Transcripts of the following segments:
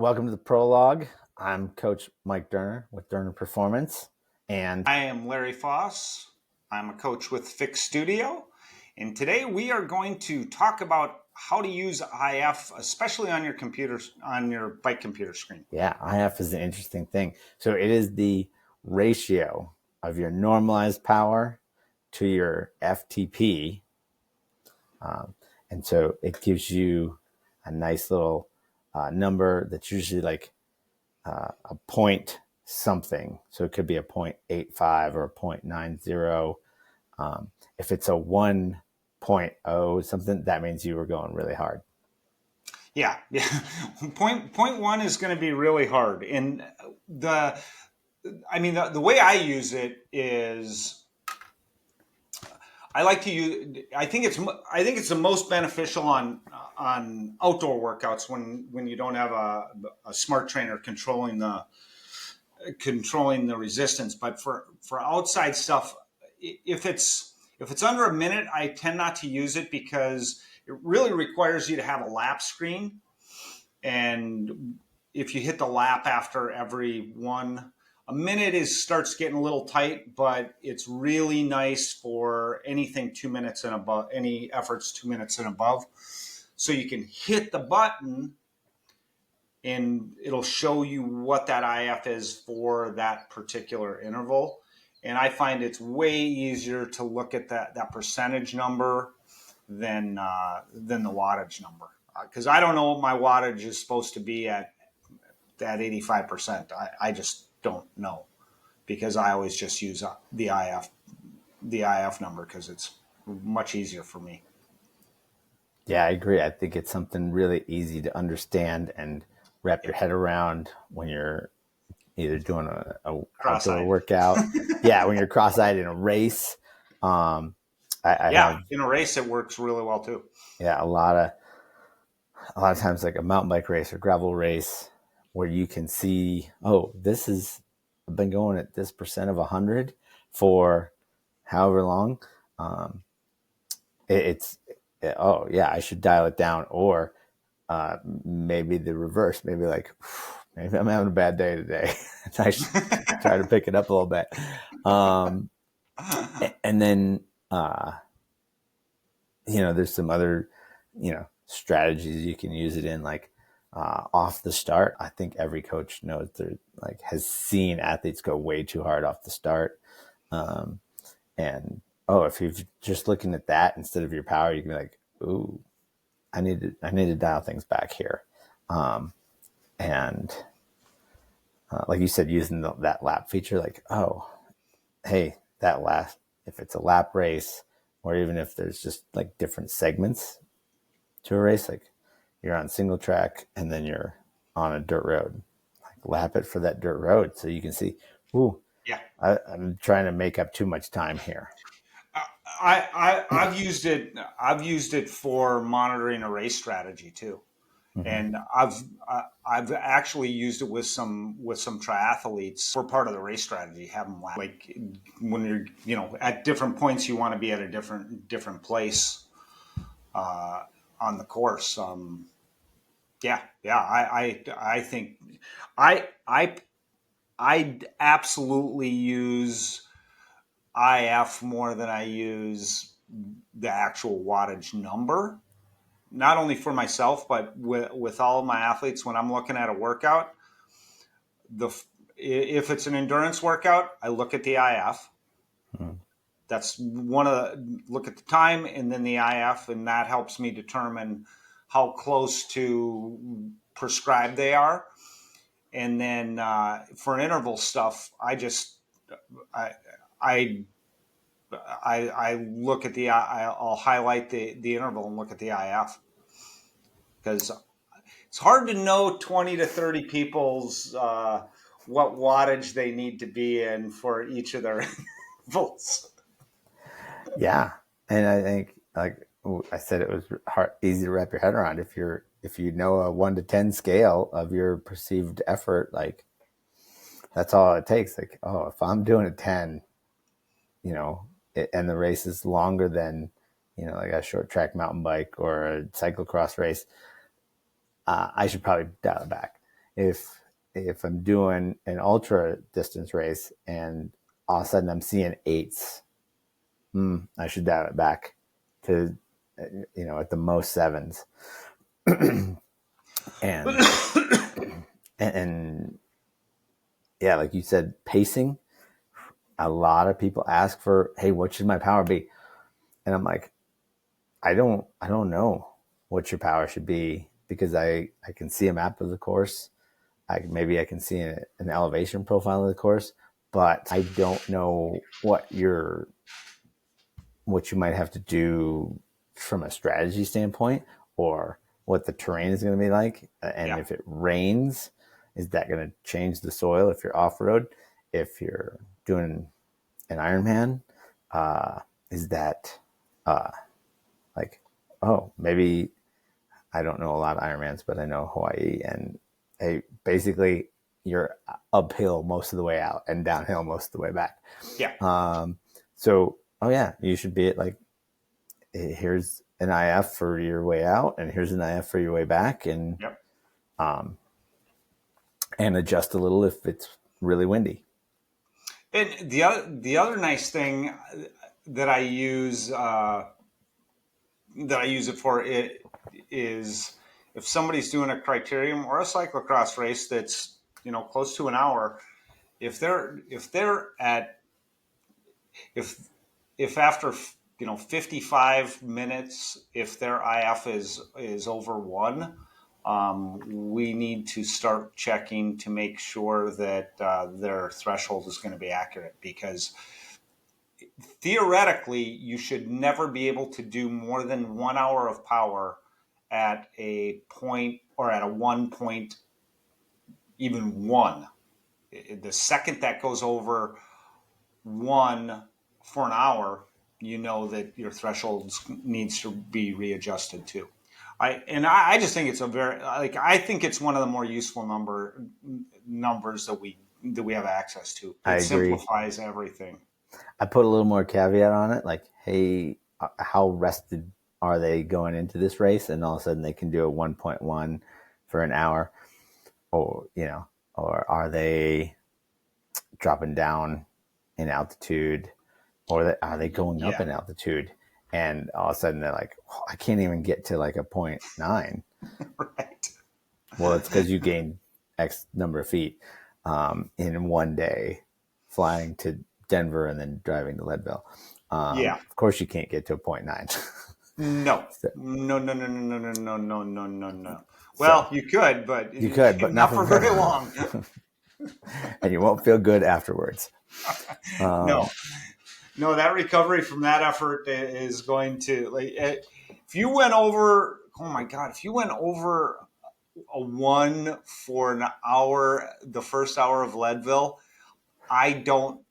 Welcome to the prologue. I'm Coach Mike Durner with Durner Performance, and I am Larry Foss. I'm a coach with Fix Studio, and today we are going to talk about how to use IF, especially on your computers, on your bike computer screen. yeah, IF is an interesting thing. So it is the ratio of your normalized power to your FTP, and so it gives you a nice little number that's usually like a point something. So it could be a 0.85 or a 0.90. If it's a 1.0 something, that means you were going really hard. Yeah. Point one is going to be really hard, and the way I use it is I like to use. I think it's the most beneficial on outdoor workouts when you don't have a smart trainer controlling the resistance. But for outside stuff, if it's under a minute, I tend not to use it because it really requires you to have a lap screen. And if you hit the lap after every one, a minute starts getting a little tight, but it's really nice for anything 2 minutes and above, any efforts 2 minutes and above. So you can hit the button and it'll show you what that IF is for that particular interval. And I find it's way easier to look at that percentage number than the wattage number, because I don't know what my wattage is supposed to be at that 85%. I just don't know, because I always just use the IF number because it's much easier for me. Yeah, I agree. I think it's something really easy to understand and wrap your head around when you're either doing a outdoor Cross-eyed. workout. Yeah, when you're cross-eyed in a race. I Yeah, have in a race it works really well too. a lot of times like a mountain bike race or gravel race where you can see, oh, I've been going at this percent of 100 for however long. Um, oh yeah, I should dial it down, or maybe the reverse. Maybe like, maybe I'm having a bad day today. I should try to pick it up a little bit. Um, and then, there's some other, strategies you can use it in, like off the start. I think every coach knows has seen athletes go way too hard off the start. Um, and if you're just looking at that instead of your power, you can be like, ooh, I need to dial things back here. And like you said, using that lap feature, like, oh, hey, if it's a lap race, or even if there's just like different segments to a race, like you're on single track and then you're on a dirt road, like lap it for that dirt road so you can see, ooh, Yeah. I'm trying to make up too much time here. I've used it. I've used it for monitoring a race strategy too, Mm-hmm. and I've actually used it with some triathletes for part of the race strategy. Have them like when you're at different points, you want to be at a different place on the course. I think I I I absolutely use IF more than I use the actual wattage number. Not only for myself, but with all of my athletes, when I'm looking at a workout, the if it's an endurance workout, I look at the IF. Mm-hmm. That's one of the look at the time and then the IF, and that helps me determine how close to prescribed they are. And then for interval stuff, I I I look at I'll highlight the interval and look at the IF, because it's hard to know 20 to 30 people's what wattage they need to be in for each of their intervals. Yeah, and I think, like I said, it was easy to wrap your head around. If you know a 1 to 10 scale of your perceived effort, like that's all it takes. Like, oh, if I'm doing a 10, and the race is longer than, like a short track mountain bike or a cyclocross race, I should probably dial it back. if I'm doing an ultra distance race and all of a sudden I'm seeing eights, I should dial it back to, at the most sevens. and and yeah, like you said, pacing. A lot of people ask for, hey, what should my power be? And I'm like, I don't know what your power should be, because I can see a map of the course. Maybe I can see an elevation profile of the course, but I don't know what you might have to do from a strategy standpoint, or what the terrain is going to be like. And Yeah. if it rains, is that going to change the soil if you're off road? If you're doing an Ironman, is that like, oh, maybe I don't know a lot of Ironmans, but I know Hawaii, and basically you're uphill most of the way out and downhill most of the way back. Yeah. So, oh yeah, you should be at like, here's an IF for your way out, and here's an IF for your way back, and Yep. and adjust a little if it's really windy. And the other nice thing that I use it for it is, if somebody's doing a criterium or a cyclocross race that's close to an hour, if they're at if after 55 minutes, if their IF is over one, we need to start checking to make sure that their threshold is going to be accurate, because theoretically you should never be able to do more than 1 hour of power at a point, or at a 1 point, even one. The second that goes over one for an hour, you know that your threshold needs to be readjusted too. I just think it's I think it's one of the more useful numbers that we have access to. I It agree. simplifies everything. I put a little more caveat on it, like, hey, how rested are they going into this race? And all of a sudden they can do a 1.1 for an hour, or or are they dropping down in altitude, or are they going up Yeah. in altitude? And all of a sudden they're like, oh, I can't even get to like a 0.9. Right. Well, it's because you gained X number of feet in one day flying to Denver and then driving to Leadville. Yeah. Of course, you can't get to a 0.9. No. so, No. No. No. No. No. No. No. No. No. No. so Well, you could, but you could, but not not for for very very long. long. And you won't feel good afterwards. No. No, that recovery from that effort is going to, like, if you went over, oh my God, if you went over a one for an hour, the first hour of Leadville, I don't,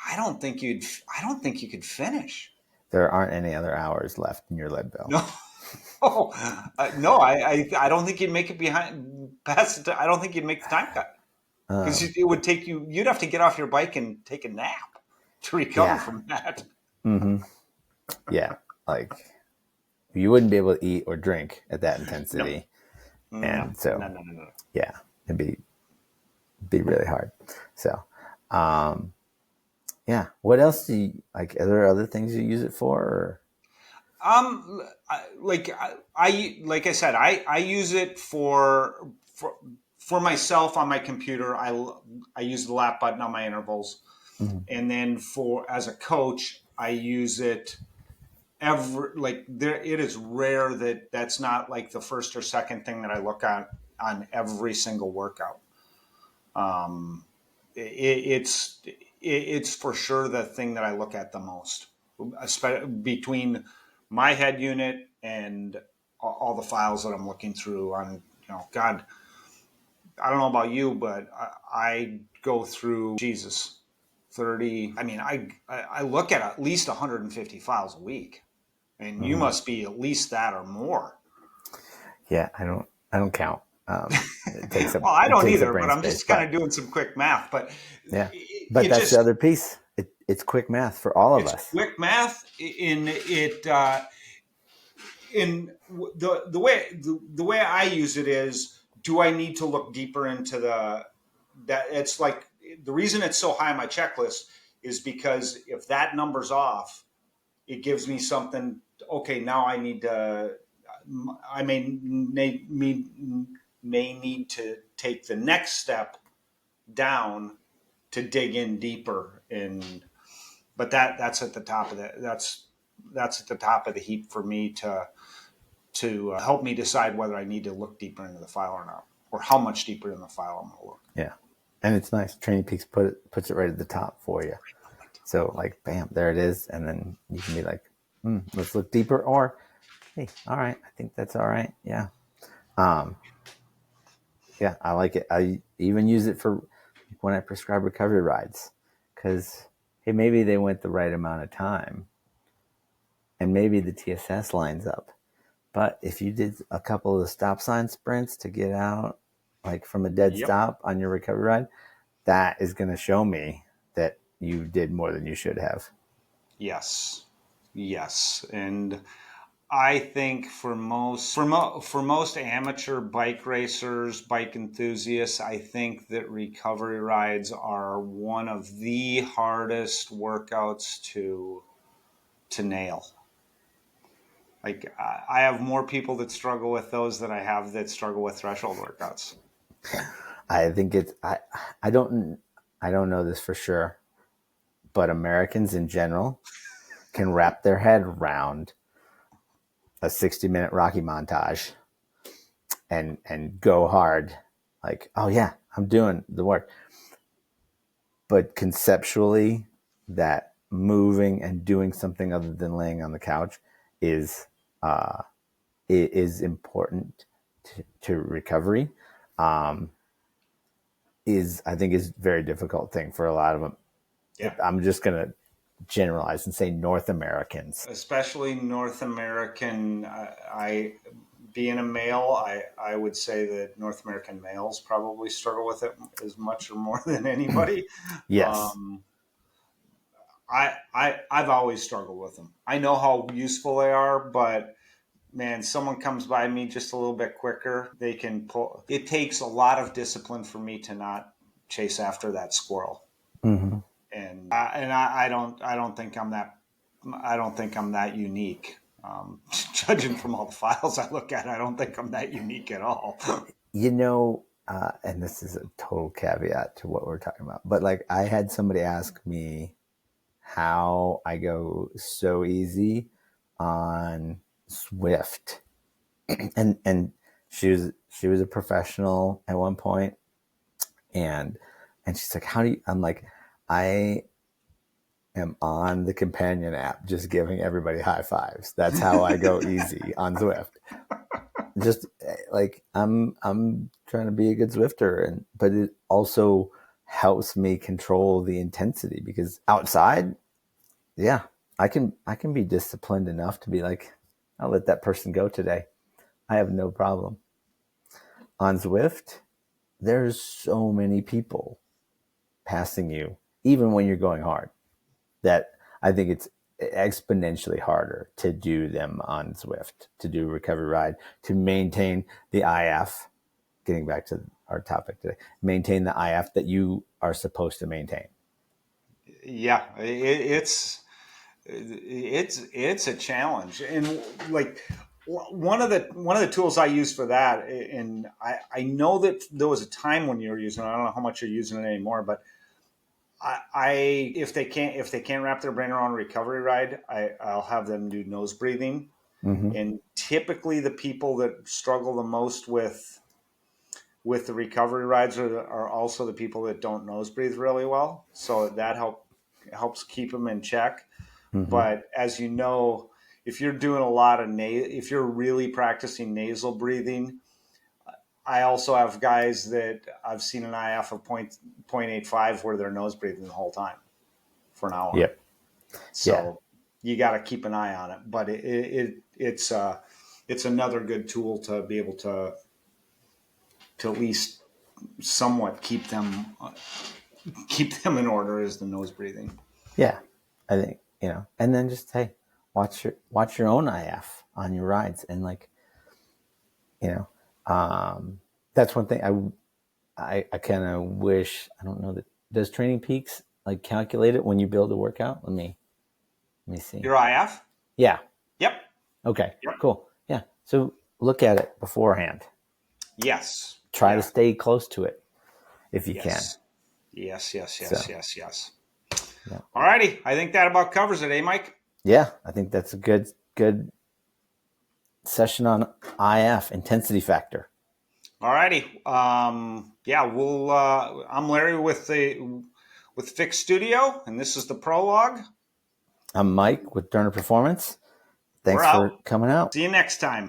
I don't think you could finish. There aren't any other hours left in your Leadville. No. No, I don't think you'd make it past. I don't think you'd make the time cut, because Um, it would take you. You'd have to get off your bike and take a nap to recover yeah. from that. Mm-hmm. Yeah. Like, you wouldn't be able to eat or drink at that No, intensity. no, And so, no, no, no, no. yeah, it'd be really hard. So, um, yeah. What else do you like? Are there other things you use it for? Or? Like I said, I use it for myself on my computer. I use the lap button on my intervals, Mhm. and then for as a coach, I use it it is rare that that's not like the first or second thing that I look at on every single workout. Um, it's for sure the thing that I look at the most, between my head unit and all the files that I'm looking through on, God, I don't know about you, but I go through, Jesus, 30. I mean, I look at least 150 files a week, and you Mhm. must be at least that or more. Yeah, I don't count. It takes up Well, I it don't takes up either, brain but I'm space, just kind but of doing some quick math. But yeah, but it that's the just other piece. It's quick math for all of it's us. quick math in it. In the way I use it is, do I need to look deeper into that? It's like the reason it's so high on my checklist is because if that number's off, it gives me something. Okay, now I need to. I may need to take the next step down to dig in deeper. But that's at the top of that's at the top of the heap for me to help me decide whether I need to look deeper into the file or not, or how much deeper in the file I'm going to look. Yeah. And it's nice. Training Peaks puts it right at the top for you. So like, bam, there it is. And then you can be like, let's look deeper. Or, hey, all right, I think that's all right. Yeah. Yeah, I like it. I even use it for when I prescribe recovery rides because, hey, maybe they went the right amount of time and maybe the TSS lines up. But if you did a couple of the stop sign sprints to get out, like from a dead Yep. stop on your recovery ride, that is going to show me that you did more than you should have. Yes. Yes. And I think for most amateur bike racers, bike enthusiasts, I think that recovery rides are one of the hardest workouts to nail. Like I have more people that struggle with those than I have that struggle with threshold workouts. I think it's I don't know this for sure, but Americans in general can wrap their head around a 60-minute Rocky montage and go hard. Like, oh yeah, I'm doing the work. But conceptually, that moving and doing something other than laying on the couch is is important to recovery. Um, is I think is a very difficult thing for a lot of them. Yeah. I'm just gonna generalize and say North Americans. Especially North American. I being a male, I would say that North American males probably struggle with it as much or more than anybody. Yes. Um, I've always struggled with them. I know how useful they are, but man, someone comes by me just a little bit quicker, they can pull. It takes a lot of discipline for me to not chase after that squirrel. Mm-hmm. And I don't think I'm that unique. Judging from all the files I look at, I don't think I'm that unique at all. You know, and this is a total caveat to what we're talking about, but like I had somebody ask me how I go so easy on Swift, and she was a professional at one point, and she's like, how do you? I'm like, I am on the companion app, just giving everybody high fives. That's how I go easy on Swift. Just like I'm trying to be a good Swifter, but it also helps me control the intensity because outside, yeah, I can be disciplined enough to be like, I'll let that person go today. I have no problem. On Zwift, there's so many people passing you, even when you're going hard, that I think it's exponentially harder to do them on Zwift, to do recovery ride, to maintain the IF. Getting back to our topic today, maintain the IF that you are supposed to maintain. Yeah, it's a challenge, and like one of the tools I use for that, and I know that there was a time when you were using it. I don't know how much you're using it anymore, but I if they can't wrap their brain around a recovery ride, I'll have them do nose breathing. Mm-hmm. And typically the people that struggle the most with the recovery rides are also the people that don't nose breathe really well. So that helps keep them in check. Mm-hmm. But as you know, if you're doing a lot of if you're really practicing nasal breathing, I also have guys that I've seen an IF of 0.85 where they're nose breathing the whole time for an hour. Yep. Yeah. So you got to keep an eye on it. But it's another good tool to be able to at least somewhat keep them in order is the nose breathing. Yeah. I think, and then just, hey, watch your own IF on your rides. And like, you know, That's one thing I kind of wish. I don't know that does Training Peaks like calculate it when you build a workout. Let me see. Your IF? Yeah. Yep. Okay. Yep. Cool. Yeah. So look at it beforehand. Yes. Try to Yeah. stay close to it if you can. Yes. Yes. Yes. So Yes. Yes. Yes. yeah. All righty. I think that about covers it, eh, Mike? Yeah, I think that's a good session on IF intensity factor. All righty. Yeah, we'll. I'm Larry with Fix Studio, and this is the prologue. I'm Mike with Durner Performance. We're Thanks out. for coming out. See you next time.